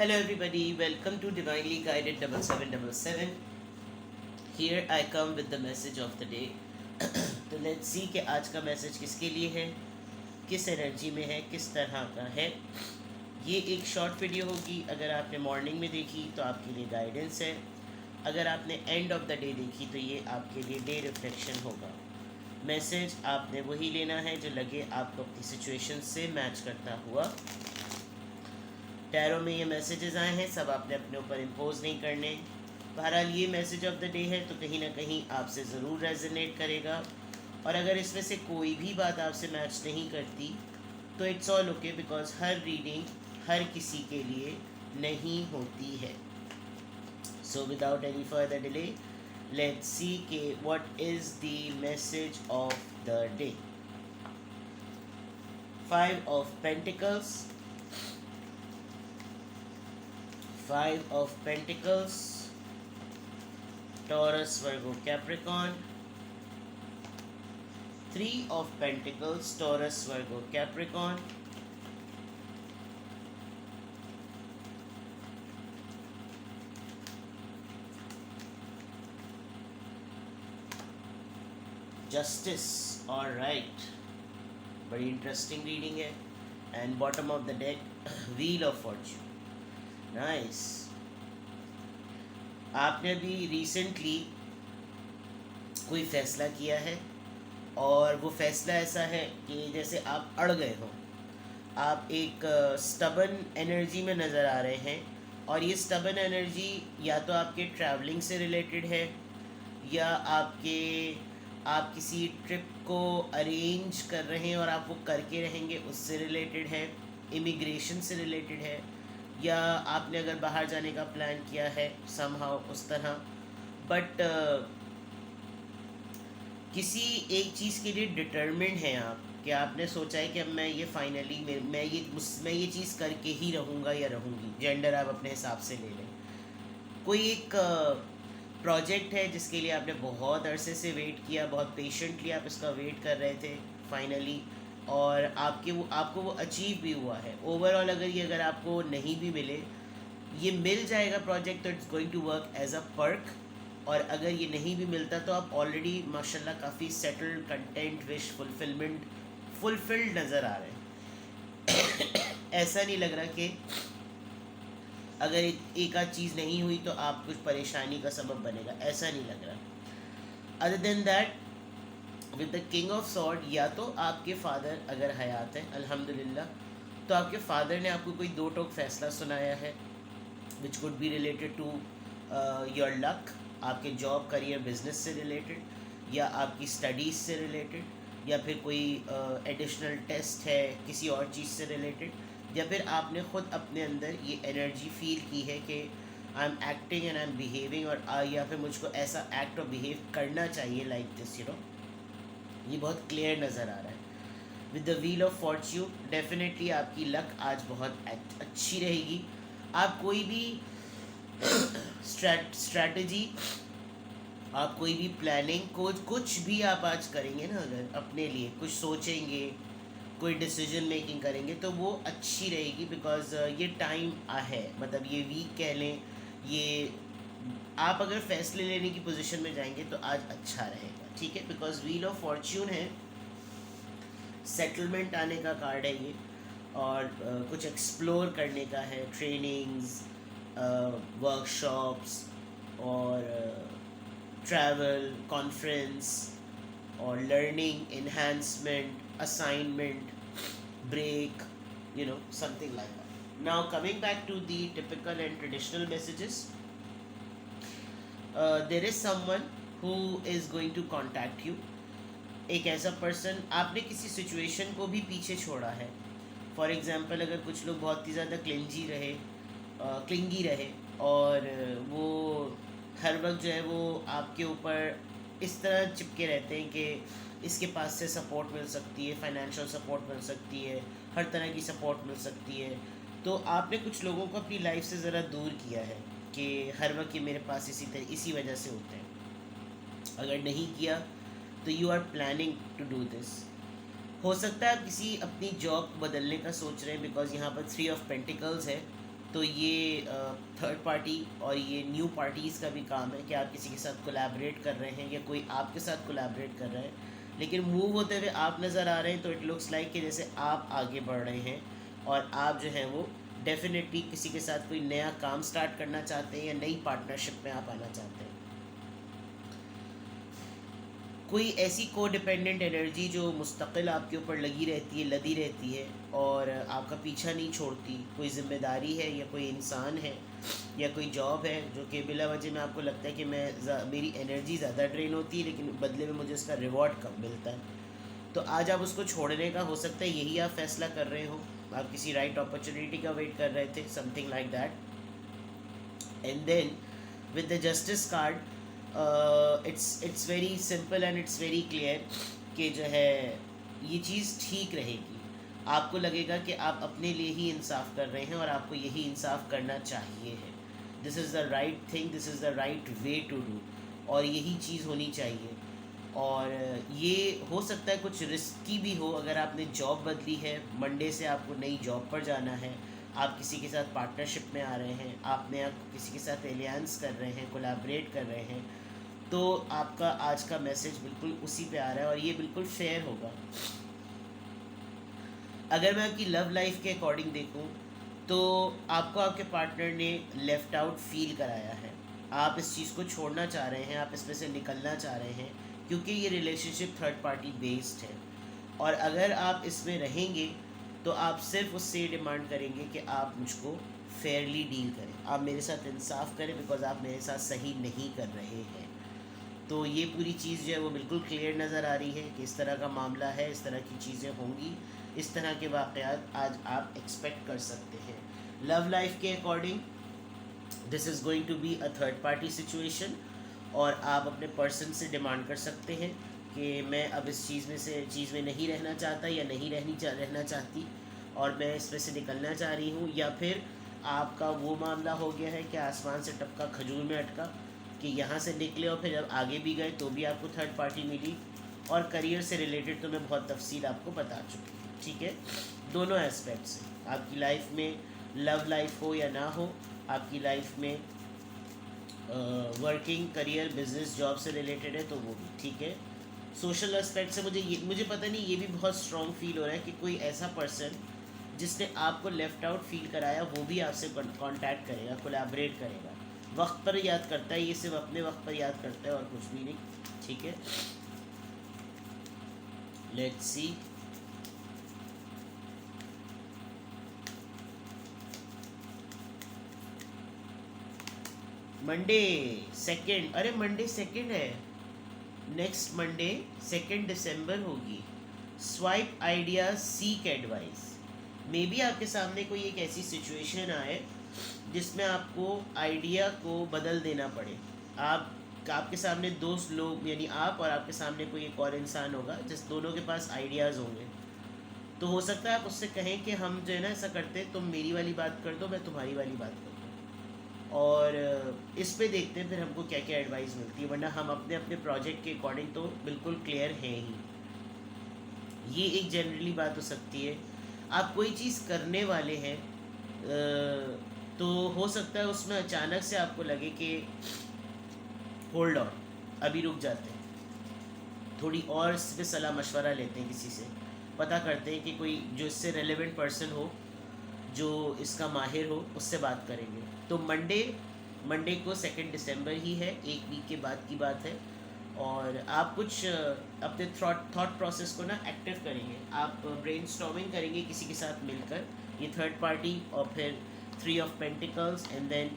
Hello, everybody. Welcome to Divinely Guided 7777. Here I come with the message of the day. तो let's see कि आज का message किसके लिए है, किस एनर्जी में है, किस तरह का है. ये एक शॉर्ट वीडियो होगी. अगर आपने मॉर्निंग में देखी तो आपके लिए गाइडेंस है. अगर आपने एंड ऑफ द डे देखी तो ये आपके लिए डे रिफ्लेक्शन होगा. मैसेज आपने वही लेना है जो लगे आपको अपनी सिचुएशन से मैच करता हुआ. टैरो में ये मैसेजेस आए हैं, सब आपने अपने ऊपर इम्पोज नहीं करने. बहरहाल ये मैसेज ऑफ द डे है तो कहीं ना कहीं आपसे ज़रूर रेजोनेट करेगा. और अगर इसमें से कोई भी बात आपसे मैच नहीं करती तो इट्स ऑल ओके, बिकॉज हर रीडिंग हर किसी के लिए नहीं होती है. So without any further delay let's see के what is the message of the day. 5 of Pentacles, 5 of Pentacles, Taurus, Virgo, Capricorn. 3 of Pentacles, Taurus, Virgo, Capricorn. Justice. All right. बड़ी इंटरेस्टिंग रीडिंग है. And bottom of the deck wheel of Fortune. Nice. आपने अभी recently कोई फैसला किया है और वो फैसला ऐसा है कि जैसे आप अड़ गए हो. आप एक स्टबन एनर्जी में नज़र आ रहे हैं और ये स्टबन एनर्जी या तो आपके ट्रैवलिंग से रिलेटेड है या आप किसी ट्रिप को अरेंज कर रहे हैं और आप वो करके रहेंगे, उससे रिलेटेड है. इमिग्रेशन से रिलेटेड है, या आपने अगर बाहर जाने का प्लान किया है समहाउ उस तरह. बट किसी एक चीज़ के लिए डिटर्मिन्ड हैं आप, कि आपने सोचा है कि अब मैं ये फाइनली मैं ये चीज़ करके ही रहूँगा या रहूँगी. जेंडर आप अपने हिसाब से ले लें. कोई एक प्रोजेक्ट है जिसके लिए आपने बहुत अरसे से वेट किया, बहुत पेशेंटली आप इसका वेट कर रहे थे फाइनली, और आपको वो अचीव भी हुआ है. ओवरऑल अगर आपको नहीं भी मिले, ये मिल जाएगा प्रोजेक्ट तो it's going to work as a perk. और अगर ये नहीं भी मिलता तो आप ऑलरेडी माशाल्लाह काफ़ी सेटल्ड, कंटेंट, विश फुलफिल्ड नज़र आ रहे हैं. ऐसा नहीं लग रहा कि अगर एक आध चीज़ नहीं हुई तो आप कुछ परेशानी का सबब बनेगा, ऐसा नहीं लग रहा. Other than that with the king of sword, या तो आपके फादर अगर हयात हैं अल्हम्दुलिल्लाह, तो आपके फादर ने आपको कोई दो टोक फैसला सुनाया है which could be related to your luck, आपके जॉब, करियर, बिजनेस से रिलेटेड, या आपकी स्टडीज़ से रिलेटेड, या फिर कोई एडिशनल टेस्ट है किसी और चीज़ से रिलेटेड, या फिर आपने ख़ुद अपने अंदर ये एनर्जी फील की है कि I am acting and I M behaving, और या फिर मुझको ऐसा एक्ट और बिहेव करना चाहिए लाइक दिस, यू नो. ये बहुत क्लियर नज़र आ रहा है. With the wheel of Fortune definitely आपकी लक आज बहुत अच्छी रहेगी. आप कोई भी स्ट्रैटेजी, आप कोई भी प्लानिंग, कुछ भी आप आज करेंगे ना, अगर अपने लिए कुछ सोचेंगे, कोई डिसीजन मेकिंग करेंगे तो वो अच्छी रहेगी. बिकॉज ये टाइम है, मतलब ये वीक कह लें, ये आप अगर फैसले लेने की पोजीशन में जाएंगे तो आज अच्छा रहेगा. ठीक है, बिकॉज व्हील ऑफ फॉर्च्यून है, सेटलमेंट आने का कार्ड है ये, और कुछ एक्सप्लोर करने का है, ट्रेनिंग्स, वर्कशॉप्स, और ट्रैवल, कॉन्फ्रेंस, और learning, enhancement, assignment, break, something like that. Now coming back to the typical and traditional messages, there is someone who is going to contact you. एक ऐसा पर्सन, आपने किसी situation को भी पीछे छोड़ा है. फॉर एग्ज़ाम्पल, अगर कुछ लोग बहुत ही ज़्यादा क्लिंगी रहे और वो हर वक्त जो है वो आपके ऊपर इस तरह चिपके रहते हैं कि इसके पास से सपोर्ट मिल सकती है, फाइनेंशियल सपोर्ट मिल सकती है, हर तरह की सपोर्ट मिल सकती है. तो आपने कुछ लोगों को अपनी लाइफ से ज़रा दूर किया है कि हर वक्त ये मेरे पास इसी वजह से होते हैं. अगर नहीं किया तो you are planning to do this. हो सकता है आप किसी अपनी जॉब बदलने का सोच रहे हैं, बिकॉज यहाँ पर 3 ऑफ पेंटिकल्स है. तो ये थर्ड पार्टी और ये न्यू पार्टीज़ का भी काम है कि आप किसी के साथ कोलैबोरेट कर रहे हैं या कोई आपके साथ कोलैबोरेट कर रहा है, लेकिन मूव होते हुए आप नज़र आ रहे हैं, तो इट लुक्स लाइक कि जैसे आप आगे बढ़ रहे हैं और आप जो है वो डेफिनेटली किसी के साथ कोई नया काम स्टार्ट करना चाहते हैं या नई पार्टनरशिप में आप आना चाहते हैं। कोई ऐसी को डिपेंडेंट एनर्जी जो मुस्तकिल आपके ऊपर लगी रहती है, लदी रहती है और आपका पीछा नहीं छोड़ती, कोई ज़िम्मेदारी है या कोई इंसान है या कोई जॉब है जो कि बिला वजह में आपको लगता है कि मेरी एनर्जी ज़्यादा ड्रेन होती है लेकिन बदले में मुझे उसका रिवॉर्ड कम मिलता है, तो आज आप उसको छोड़ने का हो सकता है यही आप फैसला कर रहे हो, आप किसी राइट अपॉर्चुनिटी का वेट कर रहे थे, something like that. And then with the justice card it's very simple and it's very clear कि जो है ये चीज़ ठीक रहेगी, आपको लगेगा कि आप अपने लिए ही इंसाफ कर रहे हैं और आपको यही इंसाफ करना चाहिए है, this is the right thing, this is the right way to do, और यही चीज़ होनी चाहिए। और ये हो सकता है कुछ रिस्की भी हो, अगर आपने जॉब बदली है, मंडे से आपको नई जॉब पर जाना है, आप किसी के साथ पार्टनरशिप में आ रहे हैं, आपने आप किसी के साथ एलियंस कर रहे हैं, कोलैबोरेट कर रहे हैं, तो आपका आज का मैसेज बिल्कुल उसी पे आ रहा है और ये बिल्कुल फेयर होगा। अगर मैं आपकी लव लाइफ के अकॉर्डिंग देखूं तो आपको आपके पार्टनर ने लेफ़्ट आउट फील कराया है, आप इस चीज़ को छोड़ना चाह रहे हैं, आप इसमें से निकलना चाह रहे हैं क्योंकि ये रिलेशनशिप थर्ड पार्टी बेस्ड है, और अगर आप इसमें रहेंगे तो आप सिर्फ उससे ये डिमांड करेंगे कि आप मुझको फेयरली डील करें, आप मेरे साथ इंसाफ करें, बिकॉज आप मेरे साथ सही नहीं कर रहे हैं। तो ये पूरी चीज़ जो है वो बिल्कुल क्लियर नज़र आ रही है कि इस तरह का मामला है, इस तरह की चीज़ें होंगी, इस तरह के वाक़यात आज आप एक्सपेक्ट कर सकते हैं। लव लाइफ के according this is going to be a third party situation, और आप अपने पर्सन से डिमांड कर सकते हैं कि मैं अब इस चीज़ में नहीं रहना चाहता या नहीं रहना चाहती और मैं इसमें से निकलना चाह रही हूँ, या फिर आपका वो मामला हो गया है कि आसमान से टपका खजूर में अटका, कि यहाँ से निकले और फिर जब आगे भी गए तो भी आपको थर्ड पार्टी मिली, और करियर से रिलेटेड तो मैं बहुत तफसील आपको बता चुकी हूँ, ठीक है। दोनों एस्पेक्ट से आपकी लाइफ में, लव लाइफ हो या ना हो, आपकी लाइफ में वर्किंग, करियर, बिजनेस, जॉब से रिलेटेड है तो वो भी ठीक है। सोशल एस्पेक्ट से मुझे पता नहीं, ये भी बहुत स्ट्रॉन्ग फील हो रहा है कि कोई ऐसा पर्सन जिसने आपको लेफ़्ट आउट फील कराया वो भी आपसे कांटेक्ट करेगा, कोलैबोरेट करेगा, वक्त पर याद करता है, ये सिर्फ अपने वक्त पर याद करता है और कुछ भी नहीं, ठीक है। Let's see. मंडे सेकंड, अरे मंडे सेकंड है, नेक्स्ट मंडे 2 दिसंबर होगी। Swipe idea, seek advice. May be आपके सामने कोई एक ऐसी सिचुएशन आए जिसमें आपको आइडिया को बदल देना पड़े, आपके सामने दो लोग, यानी आप और आपके सामने कोई एक और इंसान होगा जिस दोनों के पास आइडियाज़ होंगे, तो हो सकता है आप उससे कहें कि हम जो है ना ऐसा करते हैं, तुम मेरी वाली बात कर दो, मैं तुम्हारी वाली बात कर दूँ, और इस पे देखते हैं फिर हमको क्या क्या एडवाइस मिलती है, वरना हम अपने अपने प्रोजेक्ट के अकॉर्डिंग तो बिल्कुल क्लियर हैं ही। ये एक जनरली बात हो सकती है। आप कोई चीज़ करने वाले हैं तो हो सकता है उसमें अचानक से आपको लगे कि होल्ड ऑन, अभी रुक जाते हैं, थोड़ी और इस पर सलाह मशवरा लेते हैं, किसी से पता करते हैं कि कोई जो इससे रेलेवेंट पर्सन हो, जो इसका माहिर हो, उससे बात करेंगे। तो मंडे को 2 दिसंबर ही है, एक वीक के बाद की बात है, और आप कुछ अपने थॉट प्रोसेस को ना एक्टिव करेंगे, आप ब्रेनस्टॉर्मिंग करेंगे किसी के साथ मिलकर, ये थर्ड पार्टी, और फिर 3 of pentacles and then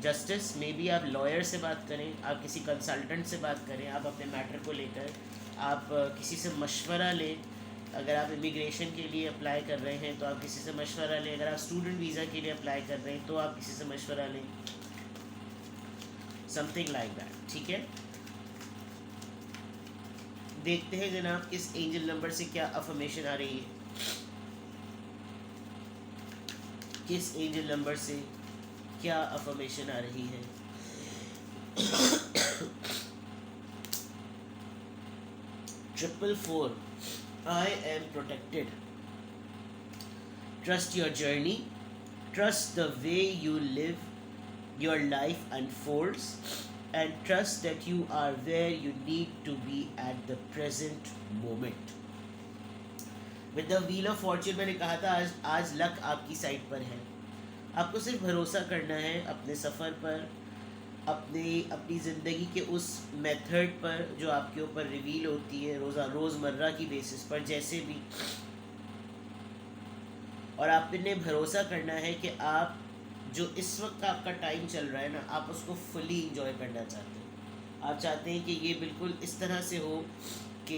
justice. Maybe आप लॉयर से बात करें, आप किसी कंसल्टेंट से बात करें, आप अपने मैटर को लेकर आप किसी से मशवरा लें, अगर आप इमिग्रेशन के लिए अप्लाई कर रहे हैं तो आप किसी से मशवरा लें, अगर आप स्टूडेंट वीज़ा के लिए अप्लाई कर रहे हैं तो आप किसी से मशवरा लें, समथिंग लाइक दैट, ठीक है। देखते हैं जनाब इस एंजल नंबर से क्या अफर्मेशन आ रही है, किस एंजल नंबर से क्या अफर्मेशन आ रही है। Triple 4, I am protected. Trust your journey, trust the way you live your life unfolds, and trust that you are where you need to be at the present moment. With the wheel of Fortune मैंने कहा था आज आज luck आपकी side पर है. आपको सिर्फ भरोसा करना है अपने सफ़र पर, अपनी ज़िंदगी के उस मेथड पर जो आपके ऊपर रिवील होती है रोज़मर्रा की बेसिस पर जैसे भी. और आपने भरोसा करना है कि आप जो इस वक्त आपका टाइम चल रहा है ना, आप उसको फुली इंजॉय करना चाहते हैं. आप चाहते हैं कि ये बिल्कुल इस तरह से हो कि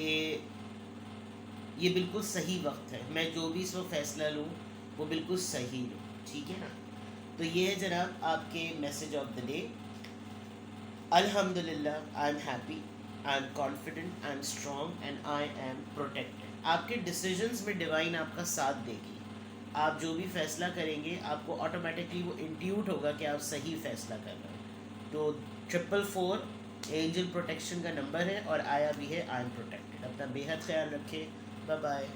ये बिल्कुल सही वक्त है, मैं जो भी इस वक्त फ़ैसला लूँ वो बिल्कुल सही लूँ. ठीक है ना. तो ये है जनाब आपके मैसेज ऑफ द डे. अल्हम्दुलिल्लाह, I am happy, I am confident, I am strong and I am protected. आपके डिसीजंस में डिवाइन आपका साथ देगी. आप जो भी फ़ैसला करेंगे आपको ऑटोमेटिकली वो इंट्यूट होगा कि आप सही फ़ैसला कर रहे हैं. तो 444 एंजल प्रोटेक्शन का नंबर है और आया भी है आई एम प्रोटेक्टेड. अपना बेहद ख्याल रखें. Bye bye.